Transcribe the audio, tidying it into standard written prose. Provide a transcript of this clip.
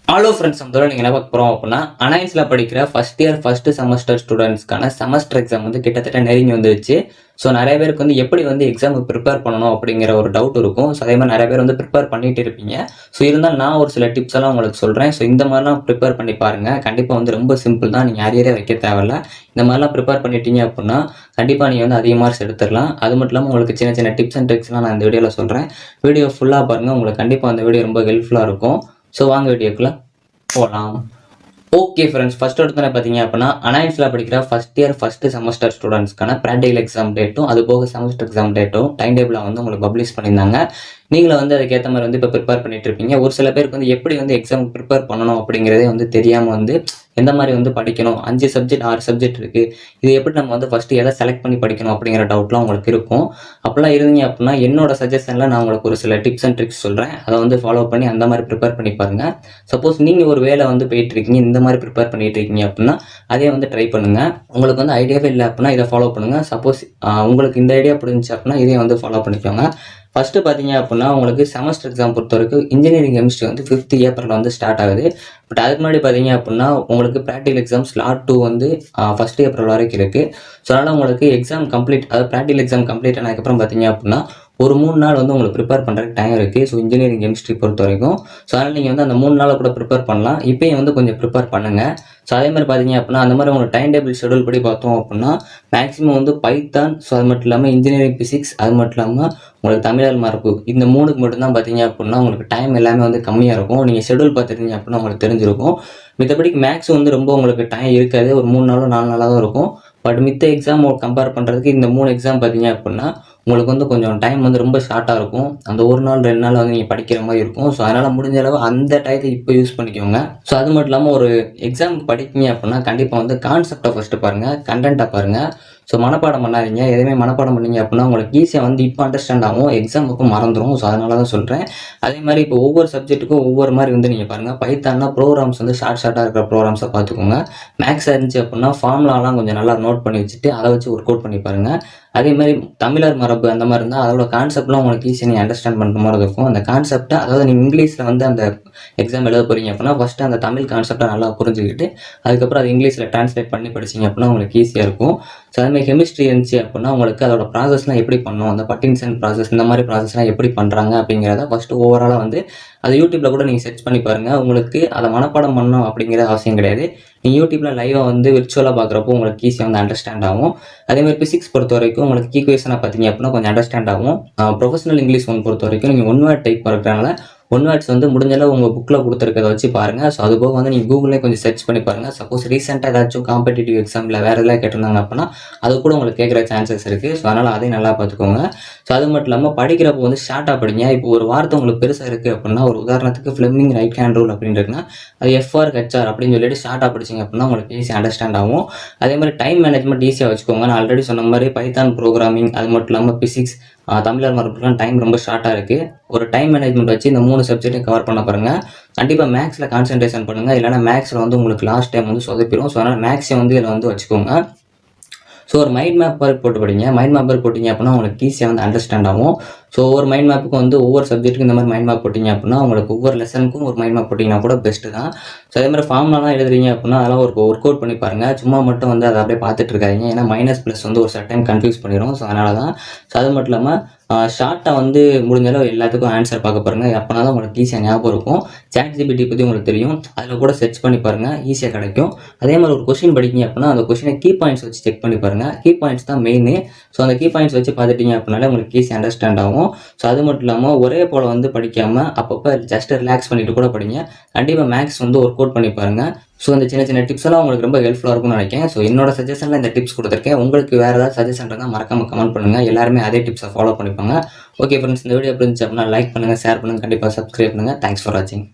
Hello friends, நம்ம நீங்கள் என்ன பார்க்க போகிறோம் அப்படின்னா அலைன்ஸில் படிக்கிற ஃபஸ்ட் இயர் ஃபஸ்ட் செமஸ்டர் ஸ்டூடெண்ட்ஸ்க்கான செமஸ்டர் எக்ஸாம் வந்து கிட்டத்தட்ட நெருங்கி வந்துருச்சு. ஸோ நிறைய பேருக்கு வந்து எப்படி வந்து எக்ஸாமுக்கு ப்ரிப்பேர் பண்ணணும் அப்படிங்கிற ஒரு டவுட் இருக்கும். ஸோ அதே மாதிரி நிறைய பேர் வந்து ப்ரிப்பேர் பண்ணிட்டு இருப்பீங்க. ஸோ இருந்தாலும் நான் ஒரு சில டிப்ஸ் எல்லாம் உங்களுக்கு சொல்கிறேன். ஸோ இந்த மாதிரிலாம் ப்ரிப்பேர் பண்ணி பாருங்கள். கண்டிப்பாக வந்து ரொம்ப சிம்பிள் தான். நீங்கள் அரியரே வைக்க தேவையில்ல. இந்த மாதிரிலாம் ப்ரிப்பேர் பண்ணிட்டீங்க அப்படின்னா கண்டிப்பாக நீங்கள் வந்து அதிக மார்க்ஸ் எடுத்துடலாம். அது மட்டும் இல்லாமல் உங்களுக்கு சின்ன சின்ன டிப்ஸ் அண்ட் ட்ரிக்ஸ்லாம் நான் இந்த வீடியோவில் சொல்கிறேன். வீடியோ ஃபுல்லாக பாருங்கள். உங்களுக்கு கண்டிப்பாக அந்த வீடியோ ரொம்ப ஹெல்ப்ஃபுல்லாக இருக்கும். ஸோ வாங்க வீடியோக்குள்ள போகலாம். ஓகே ஃப்ரெண்ட்ஸ், ஃபர்ஸ்ட் எடுத்தோன்னே பார்த்தீங்க அப்படின்னா அலைன்ஸில் படிக்கிற ஃபஸ்ட் இயர் ஃபஸ்ட் செமஸ்டர் ஸ்டூடெண்ட்ஸ்க்கான ப்ராக்டிகல் எக்ஸாம் டேட்டும் அது போக செமஸ்டர் எக்ஸாம் டேட்டும் டைம் டேபிளை வந்து உங்களுக்கு பப்ளிஷ் பண்ணியிருந்தாங்க. நீங்களும் வந்து அதுக்கேற்ற மாதிரி வந்து இப்போ ப்ரிப்பேர் பண்ணிட்டு இருப்பீங்க. ஒரு சில பேருக்கு வந்து எப்படி வந்து எக்ஸாம் ப்ரிப்பேர் பண்ணணும் அப்படிங்கிறதே வந்து தெரியாமல் வந்து எந்த மாதிரி வந்து படிக்கணும், 5 சப்ஜெக்ட் 6 சப்ஜெக்ட் இருக்குது, இது எப்படி நம்ம வந்து ஃபஸ்ட்டு எதை செலக்ட் பண்ணி படிக்கணும் அப்படிங்கிற டவுட்லாம் உங்களுக்கு இருக்கும். அப்படிலாம் இருந்தீங்க அப்படின்னா என்னோட சஜஷனில் நான் உங்களுக்கு ஒரு சில டிப்ஸ் அண்ட் ட்ரிக்ஸ் சொல்கிறேன். அதை வந்து ஃபாலோ பண்ணி அந்த மாதிரி ப்ரிப்பேர் பண்ணி பாருங்கள். சப்போஸ் நீங்கள் ஒரு வேலை வந்து போயிட்டு இருக்கீங்க, இந்த மாதிரி ப்ரிப்பேர் பண்ணிட்டு இருக்கீங்க அப்படின்னா அதே வந்து ட்ரை பண்ணுங்கள். உங்களுக்கு வந்து ஐடியாவே இல்லை அப்படின்னா இதை ஃபாலோ பண்ணுங்கள். சப்போஸ் உங்களுக்கு இந்த ஐடியா புரிஞ்சிச்சு அப்படின்னா இதே வந்து ஃபாலோ பண்ணிக்கோங்க. ஃபஸ்ட்டு பார்த்தீங்க அப்படின்னா உங்களுக்கு செமஸ்டர் எக்ஸாம் பொறுத்த வரைக்கும் இன்ஜினியரிங் கெமிஸ்ட்ரி வந்து 5th ஏப்ரல் வந்து ஸ்டார்ட் ஆகுது. பட் அதுக்கு முன்னாடி பார்த்தீங்க அப்படின்னா உங்களுக்கு ப்ராக்டிகல் எக்ஸாம் ஸ்லாட் 2 வந்து 1 ஏப்ரல் வரைக்கும் இருக்குது. ஸோ அதனால் உங்களுக்கு எக்ஸாம் கம்ப்ளீட், அதாவது ப்ராக்டிகல் எக்ஸாம் கம்ப்ளீட் ஆனதுக்கப்புறம் பார்த்தீங்க அப்படின்னா ஒரு 3 நாள் வந்து உங்களுக்கு ப்ரிப்பேர் பண்ணுறதுக்கு டைம் இருக்குது. ஸோ இன்ஜினியரிங் கெமிஸ்ட்ரி பொறுத்த வரைக்கும். ஸோ அதனால் நீங்கள் வந்து அந்த 3 நாளை கூட ப்ரிப்பேர் பண்ணலாம். இப்போயும் வந்து கொஞ்சம் ப்ரிப்பேர் பண்ணுங்கள். ஸோ அதே மாதிரி பார்த்தீங்க அப்படின்னா அந்த மாதிரி உங்களுக்கு டைம் டேபிள் ஷெடியூல் படி பார்த்தோம் அப்படின்னா மேக்ஸிமம் வந்து பைத்தான், ஸோ அது மட்டும் இல்லாமல் இன்ஜினியரிங் ஃபிசிக்ஸ், அது மட்டும் இல்லாமல் உங்களுக்கு தமிழ் மரபு, இந்த 3க்கு மட்டும்தான் பார்த்தீங்க அப்படின்னா உங்களுக்கு டைம் எல்லாமே வந்து கம்மியாக இருக்கும். நீங்கள் ஷெடியூல் பார்த்துருந்தீங்க அப்படின்னா உங்களுக்கு தெரிஞ்சிருக்கும். மித்தபடிக்கு மேக்ஸ் வந்து ரொம்ப உங்களுக்கு டைம் இருக்காது. ஒரு 3 நாளோ 4 நாளாக தான் இருக்கும். பட் மித்த எக்ஸாம் கம்பேர் பண்ணுறதுக்கு இந்த 3 எக்ஸாம் பார்த்தீங்க அப்படின்னா உங்களுக்கு வந்து கொஞ்சம் டைம் வந்து ரொம்ப ஷார்ட்டாக இருக்கும். அந்த 1 நாள் 2 நாள் வந்து நீங்கள் படிக்கிற மாதிரி இருக்கும். ஸோ அதனால் முடிஞ்ச அளவு அந்த டயத்தை இப்போ யூஸ் பண்ணிக்கோங்க. ஸோ அது மட்டும் இல்லாமல் ஒரு எக்ஸாமுக்கு படிப்பீங்க அப்படின்னா கண்டிப்பாக வந்து கான்செப்டை ஃபஸ்ட்டு பாருங்கள், கண்டென்ட்டை பாருங்கள். ஸோ மனப்பாடம் பண்ணாதீங்க. எதுவுமே மனப்பாடம் பண்ணீங்க அப்படின்னா உங்களுக்கு ஈஸியாக வந்து இப்போ அண்டர்ஸ்டாண்ட் ஆகும், எக்ஸாமுக்கும் மறந்துடும். ஸோ அதனால தான் சொல்கிறேன். அதே மாதிரி இப்போ ஒவ்வொரு சப்ஜெக்ட்டுக்கும் ஒவ்வொரு மாதிரி வந்து நீங்கள் பாருங்கள். பைத்தான்னா ப்ரோக்ராம்ஸ் வந்து ஷார்ட்டாக இருக்கிற ப்ரோக்ராம்ஸை பார்த்துக்கோங்க. மேக்ஸ் இருந்துச்சு அப்படின்னா ஃபார்முலாலாம் கொஞ்சம் நல்லா நோட் பண்ணி வச்சுட்டு அதை வச்சு ஒர்க் அவுட் பண்ணி பாருங்கள். அதே மாதிரி தமிழர் மரபு அந்த மாதிரி இருந்தால் அதோட கான்செப்ட்லாம் உங்களுக்கு ஈஸியாக நீங்கள் அண்டர்ஸ்டாண்ட் பண்ணுற மாதிரி இருக்கும். அந்த கான்செப்டை, அதாவது நீங்கள் இங்கிலீஷில் வந்து அந்த எக்ஸாம் எழுத போகிறீங்க அப்படின்னா ஃபஸ்ட்டு அந்த தமிழ் கான்செப்டை நல்லா புரிஞ்சுக்கிட்டு அதுக்கப்புறம் அது இங்கிலீஷில் ட்ரான்ஸ்லேட் பண்ணி படிச்சிங்க அப்படின்னா உங்களுக்கு ஈஸியாக இருக்கும். ஸோ அதுமாதிரி கெமிஸ்ட்ரி இருந்துச்சு அப்படின்னா உங்களுக்கு அதோட ப்ராசஸ்லாம் எப்படி பண்ணணும், அந்த பட்டின்சன் ப்ராசஸ், இந்த மாதிரி ப்ராசஸ்லாம் எப்படி பண்ணுறாங்க அப்படிங்கிறத ஃபஸ்ட்டு ஓவராலாக வந்து அது யூடியூப்பில் கூட நீங்கள் சர்ச் பண்ணி பாருங்கள். உங்களுக்கு அதை மனப்பாடம் பண்ணணும் அப்படிங்கிற அவசியம் கிடையாது. நீங்கள் யூடியூப்பில் லைவாக வந்து விர்ச்சுவலாக பார்க்குறப்போ உங்களுக்கு ஈஸியாக வந்து அண்டர்ஸ்டாண்ட் ஆகும். அதேமாதிரி ஃபிசிக்ஸ் பொறுத்த வரைக்கும் உங்களுக்கு ஈக்குவேஷனாக பார்த்தீங்க அப்படின்னா கொஞ்சம் அண்டர்ஸ்டாண்ட் ஆகும். ப்ரொஃபஷனல் இங்கிலீஷ் ஒன்று பொறுத்த வரைக்கும் நீங்கள் 1 வேர்ட் டைப் பண்ணுறதுனால 1 வேர்ட்ஸ் வந்து முடிஞ்சளவு உங்கள் புக்கில் கொடுத்துருக்கதை வச்சு பாருங்கள். ஸோ அது போக வந்து நீங்கள் கூகுள்லேயே கொஞ்சம் சர்ச் பண்ணி பாருங்கள். சப்போஸ் ரீசெண்டாக ஏதாச்சும் காம்படிட்டிவ் எக்ஸாமில் வேறு எதாவது கேட்டிருந்தாங்க அப்படின்னா அது கூட உங்களுக்கு கேட்குற சான்சஸ் இருக்குது. ஸோ அதனால் அதையும் நல்லா பார்த்துக்கோங்க. ஸோ அது மட்டும் இல்லாமல் படிக்கிறப்போ வந்து ஷார்ட்டாக படிங்க. இப்போ ஒரு வார்த்தை உங்களுக்கு பெருசாக இருக்குது அப்படின்னா, ஒரு உதாரணத்துக்கு ஃப்ளெமிங் ரைட் ஹேண்ட் ரூல் அப்படின்னு இருக்குன்னா அது எஃப்ஆர் ஹெச்ஆர் அப்படின்னு சொல்லிட்டு ஷார்ட்டாக படிச்சிங்க அப்படின்னா உங்களுக்கு ஈஸியாக அண்டர்ஸ்டாண்ட் ஆகும். அதே மாதிரி டைம் மேனேஜ்மெண்ட் ஈஸியாக வச்சுக்கோங்க. நான் ஆல்ரெடி சொன்ன மாதிரி பைத்தான் ப்ரோக்ராமிங், அது மட்டும் இல்லாமல் ஃபிசிக்ஸ், தமிழர் மரபுலாம் டைம் ரொம்ப ஷார்ட்டாக இருக்குது. ஒரு டைம் மேனேஜ்மெண்ட் வச்சு இந்த 3 சப்ஜெக்ட்டையும் கவர் பண்ண பாருங்கள். கண்டிப்பாக மேக்ஸில் கான்சன்ட்ரேஷன் பண்ணுங்கள். இல்லைனா மேக்ஸில் வந்து உங்களுக்கு லாஸ்ட் டைம் வந்து சொதப்பிடும். ஸோ அதனால் மேக்ஸை வந்து இதில் வந்து வச்சுக்கோங்க. ஸோ ஒரு மைண்ட் மேப் மாதிரி போட்டு படிங்க. மைண்ட் மேப் மாதிரி போட்டிங்க அப்படின்னா உங்களுக்கு ஈஸியாக வந்து அண்டர்ஸ்டாண்ட் ஆகும். ஸோ ஒவ்வொரு மைண்ட் மேப்புக்கும் வந்து ஒவ்வொரு சப்ஜெக்ட்டுக்கும் இந்த மாதிரி மைண்ட் மேப் போட்டிங்க அப்படின்னா உங்களுக்கு ஒவ்வொரு லெசனுக்கும் ஒரு மைண்ட் மேப் போட்டிங்கன்னா கூட பெஸ்ட்டு தான். ஸோ அதே மாதிரி ஃபார்ம்லாம் எழுதுறீங்க அப்படின்னா அதெல்லாம் ஒரு ஒர்க் அவுட் பண்ணி பாருங்கள். சும்மா மட்டும் வந்து அதை அப்படியே பார்த்துட்டு இருக்காதிங்க. ஏன்னா மைனஸ் ப்ளஸ் வந்து ஒரு சில டைம் கன்ஃபியூஸ் பண்ணிடும். ஸோ அதனால தான். ஸோ அது மட்டும் இல்லாமல் ஷார்ட்டாக வந்து முடிஞ்சளவு எல்லாத்துக்கும் ஆன்சர் பார்க்க பாருங்கள். அப்போனா தான் உங்களுக்கு ஈஸியாக ஞாபகம் இருக்கும். ChatGPT பற்றி உங்களுக்கு தெரியும், அதில் கூட சர்ச் பண்ணி பாருங்கள், ஈஸியாக கிடைக்கும். அதே மாதிரி ஒரு கொஷின் படிக்கிங்க அப்படின்னா அந்த கொஷினை கீ பாயிண்ட்ஸ் வச்சு செக் பண்ணி பாருங்கள். கீ பாயிண்ட்ஸ் தான் மெயின். ஸோ அந்த கீ பாயிண்ட்ஸ் வச்சு பார்த்துட்டிங்க அப்படின்னாலே உங்களுக்கு ஈஸியாக அண்டர்ஸ்டாண்ட் ஆகும். ஸோ அது மட்டும் இல்லாமல் ஒரே போல் வந்து படிக்காமல் அப்பப்போ ஜஸ்ட் ரிலாக்ஸ் பண்ணிவிட்டு கூட படிங்க. கண்டிப்பாக மேக்ஸ் வந்து ஒர்க் அவுட் பண்ணி பாருங்கள். ஸோ இந்த சின்ன சின்ன டிப்ஸ் எல்லாம் உங்களுக்கு ரொம்ப ஹெல்ப்ஃபுல்லாக இருக்கும்னு நினைக்கிறேன். ஸோ என்னோட சஜஷனில் இந்த டிப்ஸ் கொடுத்துருக்கேன். உங்களுக்கு வேறு ஏதாவது சஜஷன் இருந்தால் மறக்காமல் கமெண்ட் பண்ணுங்கள். எல்லாருமே அதே டிப்ஸை ஃபாலோ பண்ணிப்பாங்க. ஓகே ஃப்ரெண்ட்ஸ், இந்த வீடியோ எப்படி இருந்துச்சு அப்படின்னா லைக் பண்ணுங்கள், ஷேர் பண்ணுங்கள், கண்டிப்பாக சப்ஸ்கிரைப் பண்ணுங்கள். தேங்க்ஸ் ஃபார் வாட்சிங்.